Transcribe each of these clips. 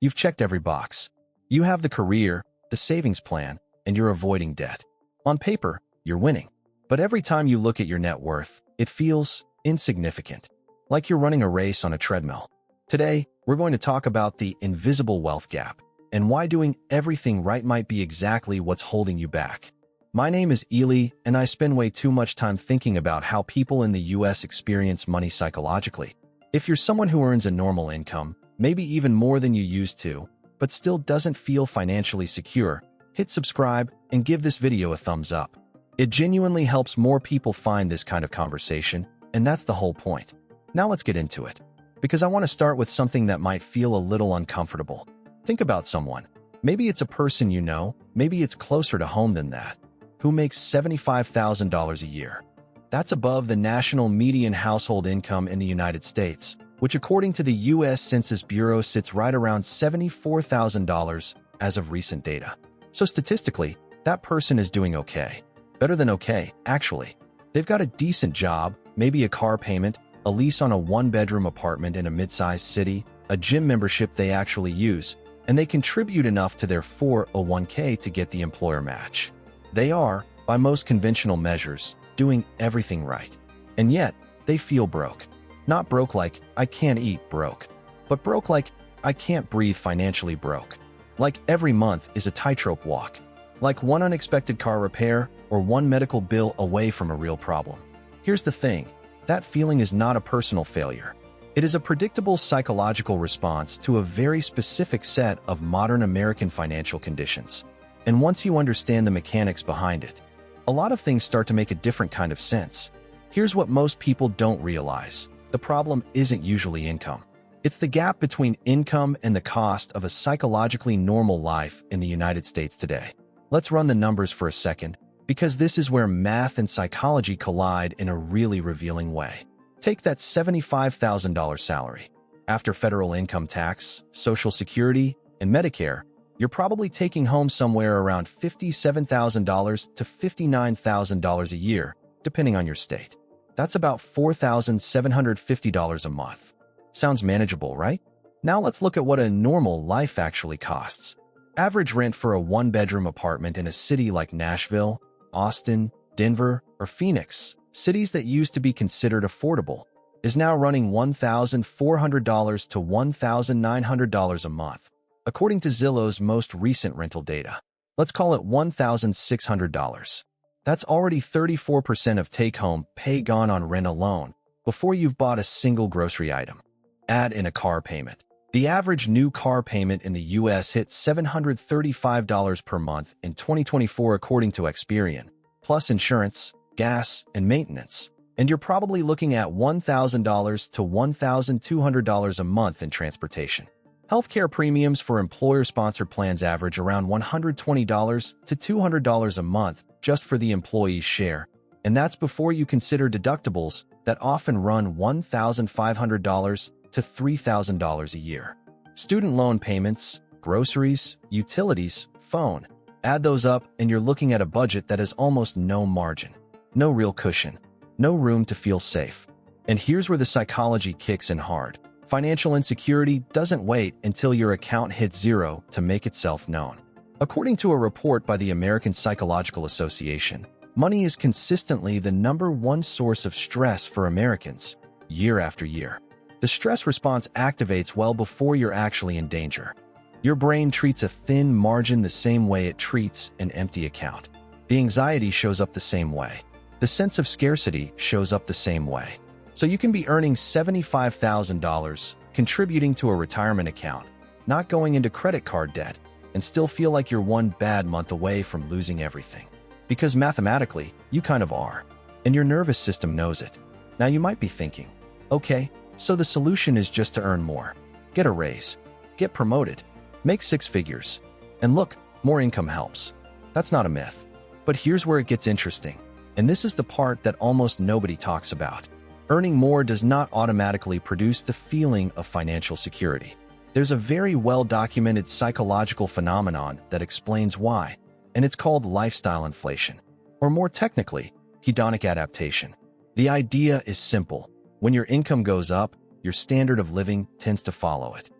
You've checked every box. You have the career, the savings plan, and you're avoiding debt. On paper, you're winning. But every time you look at your net worth, it feels insignificant, like you're running a race on a treadmill. Today, we're going to talk about the invisible wealth gap and why doing everything right might be exactly what's holding you back. My name is Ely, and I spend way too much time thinking about how people in the US experience money psychologically. If you're someone who earns a normal income, maybe even more than you used to, but still doesn't feel financially secure, hit subscribe and give this video a thumbs up. It genuinely helps more people find this kind of conversation, and that's the whole point. Now let's get into it. Because I want to start with something that might feel a little uncomfortable. Think about someone. Maybe it's a person you know, maybe it's closer to home than that, who makes $75,000 a year. That's above the national median household income in the United States, which according to the U.S. Census Bureau sits right around $74,000 as of recent data. So statistically, that person is doing okay. Better than okay, actually. They've got a decent job, maybe a car payment, a lease on a one-bedroom apartment in a mid-sized city, a gym membership they actually use, and they contribute enough to their 401k to get the employer match. They are, by most conventional measures, doing everything right. And yet, they feel broke. Not broke like, I can't eat broke, but broke like, I can't breathe financially broke. Like every month is a tightrope walk. Like one unexpected car repair or one medical bill away from a real problem. Here's the thing. That feeling is not a personal failure. It is a predictable psychological response to a very specific set of modern American financial conditions. And once you understand the mechanics behind it, a lot of things start to make a different kind of sense. Here's what most people don't realize. The problem isn't usually income. It's the gap between income and the cost of a psychologically normal life in the United States today. Let's run the numbers for a second, because this is where math and psychology collide in a really revealing way. Take that $75,000 salary. After federal income tax, Social Security, and Medicare, you're probably taking home somewhere around $57,000 to $59,000 a year, depending on your state. That's about $4,750 a month. Sounds manageable, right? Now let's look at what a normal life actually costs. Average rent for a one-bedroom apartment in a city like Nashville, Austin, Denver, or Phoenix, cities that used to be considered affordable, is now running $1,400 to $1,900 a month, according to Zillow's most recent rental data. Let's call it $1,600. That's already 34% of take-home pay gone on rent alone before you've bought a single grocery item. Add in a car payment. The average new car payment in the U.S. hit $735 per month in 2024 according to Experian, plus insurance, gas, and maintenance. And you're probably looking at $1,000 to $1,200 a month in transportation. Healthcare premiums for employer-sponsored plans average around $120 to $200 a month just for the employee's share, and that's before you consider deductibles that often run $1,500 to $3,000 a year. Student loan payments, groceries, utilities, phone. Add those up and you're looking at a budget that has almost no margin, no real cushion, no room to feel safe. And here's where the psychology kicks in hard. Financial insecurity doesn't wait until your account hits zero to make itself known. According to a report by the American Psychological Association, money is consistently the #1 source of stress for Americans, year after year. The stress response activates well before you're actually in danger. Your brain treats a thin margin the same way it treats an empty account. The anxiety shows up the same way. The sense of scarcity shows up the same way. So you can be earning $75,000, contributing to a retirement account, not going into credit card debt, and still feel like you're one bad month away from losing everything. Because mathematically, you kind of are. And your nervous system knows it. Now you might be thinking, okay, so the solution is just to earn more. Get a raise. Get promoted. Make six figures. And look, more income helps. That's not a myth. But here's where it gets interesting. And this is the part that almost nobody talks about. Earning more does not automatically produce the feeling of financial security. There's a very well-documented psychological phenomenon that explains why, and it's called lifestyle inflation, or more technically, hedonic adaptation. The idea is simple. When your income goes up, your standard of living tends to follow it.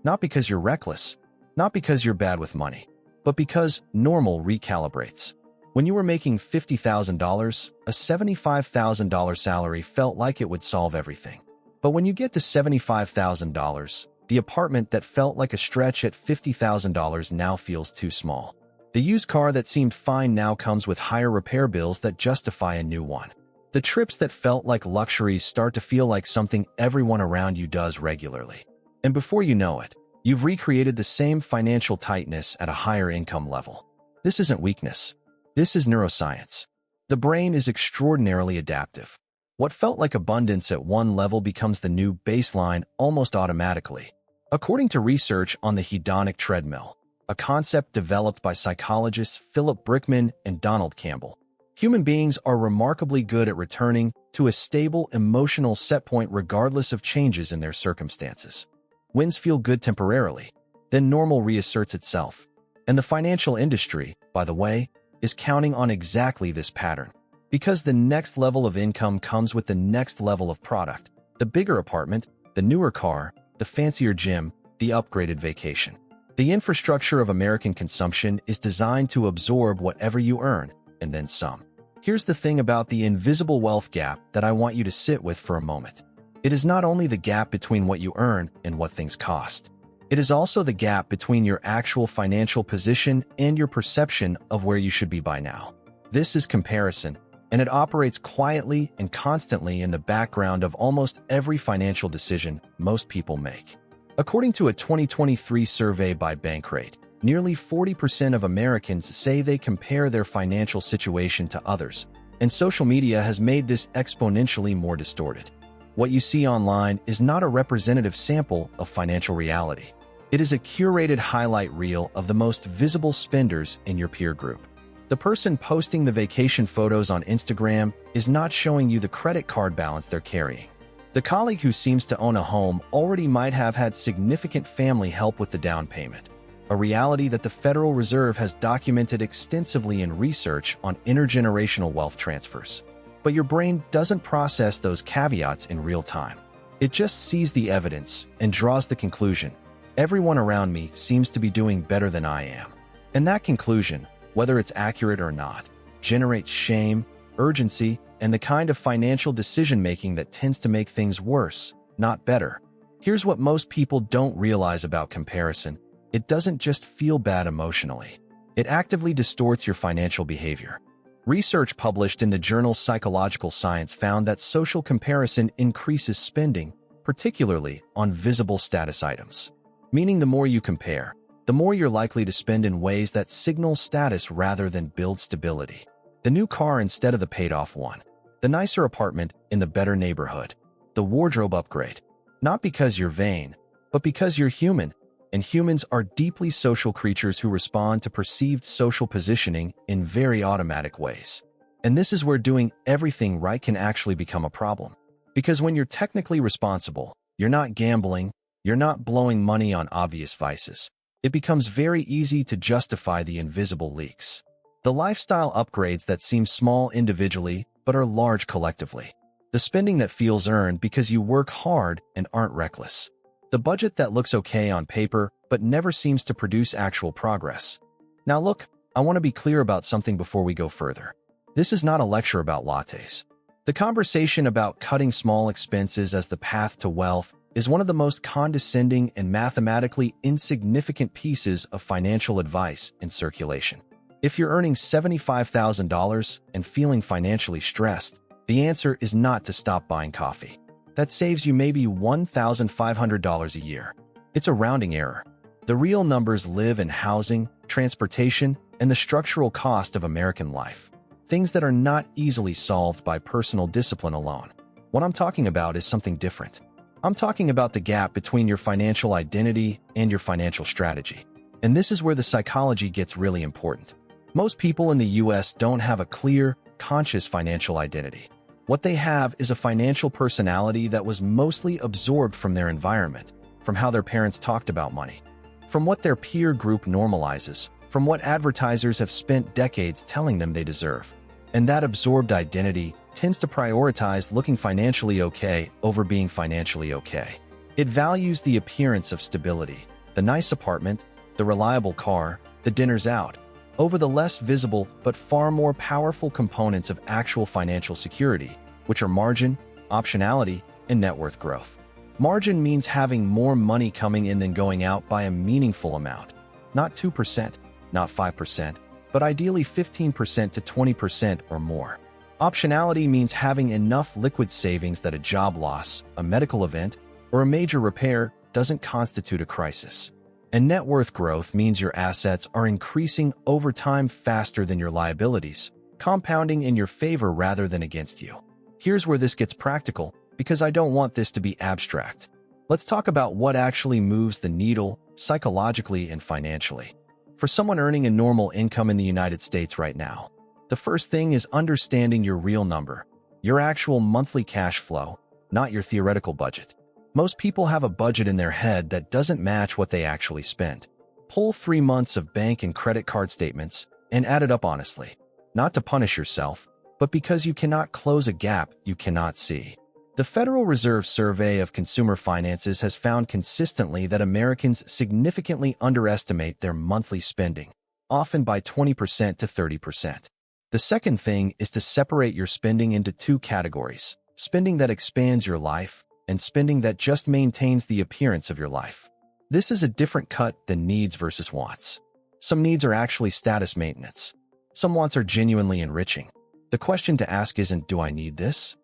Not because you're reckless, not because you're bad with money, but because normal recalibrates. When you were making $50,000, a $75,000 salary felt like it would solve everything. But when you get to $75,000, the apartment that felt like a stretch at $50,000 now feels too small. The used car that seemed fine now comes with higher repair bills that justify a new one. The trips that felt like luxuries start to feel like something everyone around you does regularly. And before you know it, you've recreated the same financial tightness at a higher income level. This isn't weakness. This is neuroscience. The brain is extraordinarily adaptive. What felt like abundance at one level becomes the new baseline almost automatically. According to research on the hedonic treadmill, a concept developed by psychologists Philip Brickman and Donald Campbell, human beings are remarkably good at returning to a stable emotional set point regardless of changes in their circumstances. Wins feel good temporarily, then normal reasserts itself. And the financial industry, by the way, is counting on exactly this pattern. Because the next level of income comes with the next level of product. The bigger apartment, the newer car, the fancier gym, the upgraded vacation. The infrastructure of American consumption is designed to absorb whatever you earn, and then some. Here's the thing about the invisible wealth gap that I want you to sit with for a moment. It is not only the gap between what you earn and what things cost. It is also the gap between your actual financial position and your perception of where you should be by now. This is comparison, and it operates quietly and constantly in the background of almost every financial decision most people make. According to a 2023 survey by Bankrate, nearly 40% of Americans say they compare their financial situation to others, and social media has made this exponentially more distorted. What you see online is not a representative sample of financial reality. It is a curated highlight reel of the most visible spenders in your peer group. The person posting the vacation photos on Instagram is not showing you the credit card balance they're carrying. The colleague who seems to own a home already might have had significant family help with the down payment, a reality that the Federal Reserve has documented extensively in research on intergenerational wealth transfers. But your brain doesn't process those caveats in real time. It just sees the evidence and draws the conclusion, everyone around me seems to be doing better than I am. And that conclusion, whether it's accurate or not, generates shame, urgency, and the kind of financial decision-making that tends to make things worse, not better. Here's what most people don't realize about comparison. It doesn't just feel bad emotionally. It actively distorts your financial behavior. Research published in the journal Psychological Science found that social comparison increases spending, particularly on visible status items. Meaning the more you compare, the more you're likely to spend in ways that signal status rather than build stability. The new car instead of the paid-off one. The nicer apartment in the better neighborhood. The wardrobe upgrade. Not because you're vain, but because you're human. And humans are deeply social creatures who respond to perceived social positioning in very automatic ways. And this is where doing everything right can actually become a problem. Because when you're technically responsible, you're not gambling, you're not blowing money on obvious vices. It becomes very easy to justify the invisible leaks. The lifestyle upgrades that seem small individually but are large collectively. The spending that feels earned because you work hard and aren't reckless. The budget that looks okay on paper but never seems to produce actual progress. Now look, I want to be clear about something before we go further. This is not a lecture about lattes. The conversation about cutting small expenses as the path to wealth is one of the most condescending and mathematically insignificant pieces of financial advice in circulation. If you're earning $75,000 and feeling financially stressed, the answer is not to stop buying coffee. That saves you maybe $1,500 a year. It's a rounding error. The real numbers live in housing, transportation, and the structural cost of American life. Things that are not easily solved by personal discipline alone. What I'm talking about is something different. I'm talking about the gap between your financial identity and your financial strategy. And this is where the psychology gets really important. Most people in the US don't have a clear, conscious financial identity. What they have is a financial personality that was mostly absorbed from their environment, from how their parents talked about money, from what their peer group normalizes, from what advertisers have spent decades telling them they deserve. And that absorbed identity tends to prioritize looking financially okay over being financially okay. It values the appearance of stability, the nice apartment, the reliable car, the dinners out, over the less visible but far more powerful components of actual financial security, which are margin, optionality, and net worth growth. Margin means having more money coming in than going out by a meaningful amount. Not 2%, not 5%, but ideally 15% to 20% or more. Optionality means having enough liquid savings that a job loss, a medical event, or a major repair doesn't constitute a crisis. And net worth growth means your assets are increasing over time faster than your liabilities, compounding in your favor rather than against you. Here's where this gets practical, because I don't want this to be abstract. Let's talk about what actually moves the needle psychologically and financially. For someone earning a normal income in the United States right now, the first thing is understanding your real number, your actual monthly cash flow, not your theoretical budget. Most people have a budget in their head that doesn't match what they actually spend. Pull 3 months of bank and credit card statements and add it up honestly, not to punish yourself, but because you cannot close a gap you cannot see. The Federal Reserve Survey of Consumer Finances has found consistently that Americans significantly underestimate their monthly spending, often by 20% to 30%. The second thing is to separate your spending into 2 categories: spending that expands your life and spending that just maintains the appearance of your life. This is a different cut than needs versus wants. Some needs are actually status maintenance. Some wants are genuinely enriching. The question to ask isn't, do I need this?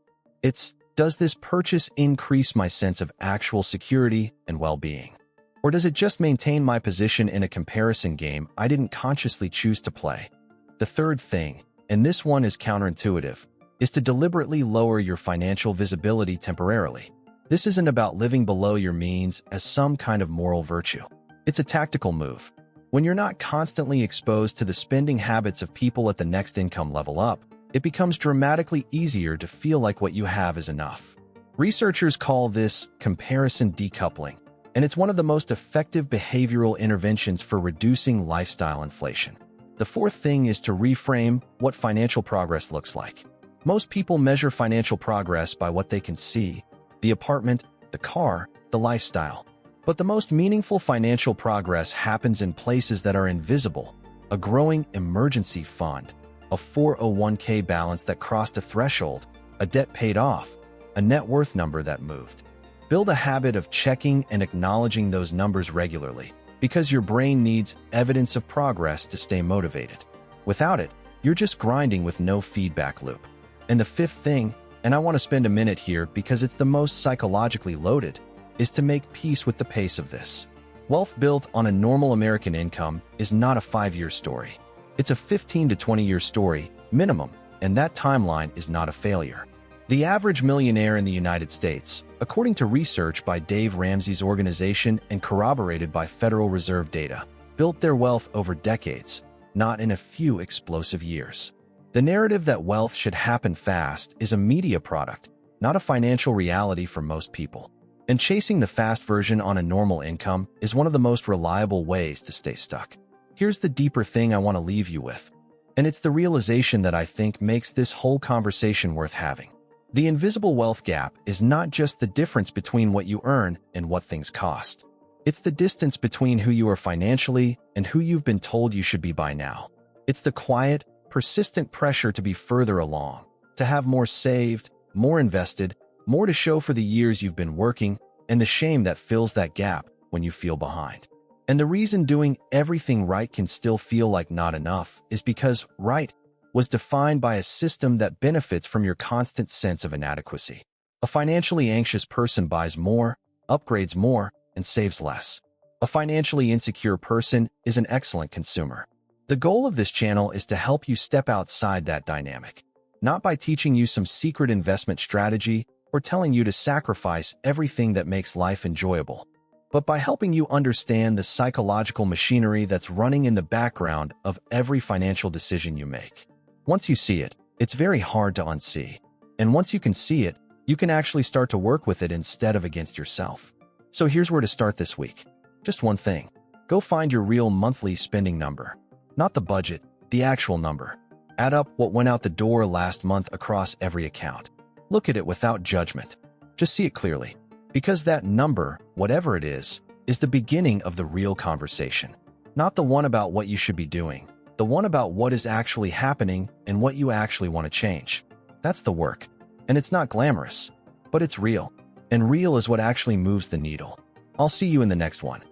It's, does this purchase increase my sense of actual security and well-being? Or does it just maintain my position in a comparison game I didn't consciously choose to play? The third thing, and this one is counterintuitive, is to deliberately lower your financial visibility temporarily. This isn't about living below your means as some kind of moral virtue. It's a tactical move. When you're not constantly exposed to the spending habits of people at the next income level up, it becomes dramatically easier to feel like what you have is enough. Researchers call this comparison decoupling, and it's one of the most effective behavioral interventions for reducing lifestyle inflation. The fourth thing is to reframe what financial progress looks like. Most people measure financial progress by what they can see: the apartment, the car, the lifestyle. But the most meaningful financial progress happens in places that are invisible: a growing emergency fund, a 401k balance that crossed a threshold, a debt paid off, a net worth number that moved. Build a habit of checking and acknowledging those numbers regularly, because your brain needs evidence of progress to stay motivated. Without it, you're just grinding with no feedback loop. And the fifth thing, and I want to spend a minute here because it's the most psychologically loaded, is to make peace with the pace of this. Wealth built on a normal American income is not a 5-year story. It's a 15 to 20-year story, minimum, and that timeline is not a failure. The average millionaire in the United States, according to research by Dave Ramsey's organization and corroborated by Federal Reserve data, built their wealth over decades, not in a few explosive years. The narrative that wealth should happen fast is a media product, not a financial reality for most people. And chasing the fast version on a normal income is one of the most reliable ways to stay stuck. Here's the deeper thing I want to leave you with, and it's the realization that I think makes this whole conversation worth having. The invisible wealth gap is not just the difference between what you earn and what things cost. It's the distance between who you are financially and who you've been told you should be by now. It's the quiet, persistent pressure to be further along, to have more saved, more invested, more to show for the years you've been working, and the shame that fills that gap when you feel behind. And the reason doing everything right can still feel like not enough is because right was defined by a system that benefits from your constant sense of inadequacy. A financially anxious person buys more, upgrades more, and saves less. A financially insecure person is an excellent consumer. The goal of this channel is to help you step outside that dynamic, not by teaching you some secret investment strategy or telling you to sacrifice everything that makes life enjoyable, but by helping you understand the psychological machinery that's running in the background of every financial decision you make. Once you see it, it's very hard to unsee. And once you can see it, you can actually start to work with it instead of against yourself. So here's where to start this week. Just one thing. Go find your real monthly spending number. Not the budget, the actual number. Add up what went out the door last month across every account. Look at it without judgment. Just see it clearly. Because that number, whatever it is, is the beginning of the real conversation. Not the one about what you should be doing, the one about what is actually happening and what you actually want to change. That's the work. And it's not glamorous, but it's real. And real is what actually moves the needle. I'll see you in the next one.